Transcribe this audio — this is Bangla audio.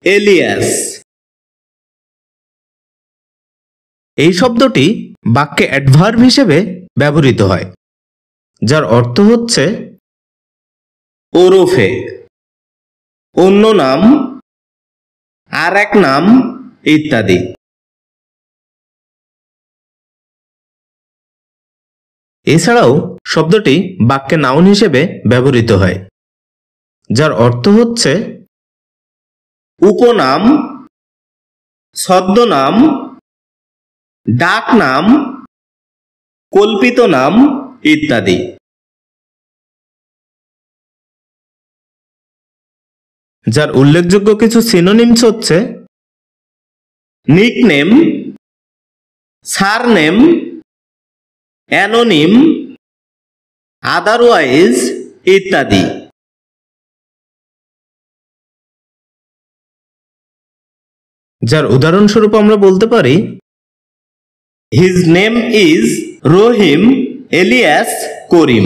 এলিয়াস। এই শব্দটি বাক্যে অ্যাডভার্ব হিসেবে ব্যবহৃত হয়, যার অর্থ হচ্ছে ওরফে, অন্য নাম, আর এক নাম ইত্যাদি। এছাড়াও শব্দটি বাক্যে নাউন হিসেবে ব্যবহৃত হয়, যার অর্থ হচ্ছে উপনাম, ছদ্মনাম, ডাক নাম, কল্পিত নাম ইত্যাদি। যার উল্লেখযোগ্য কিছু সিনোনিমস হচ্ছে নিকনেম, সারনেম, অ্যানোনিম, আদারওয়াইজ ইত্যাদি। যার উদাহরণস্বরূপ আমরা বলতে পারি his name is Rahim Ilias Karim.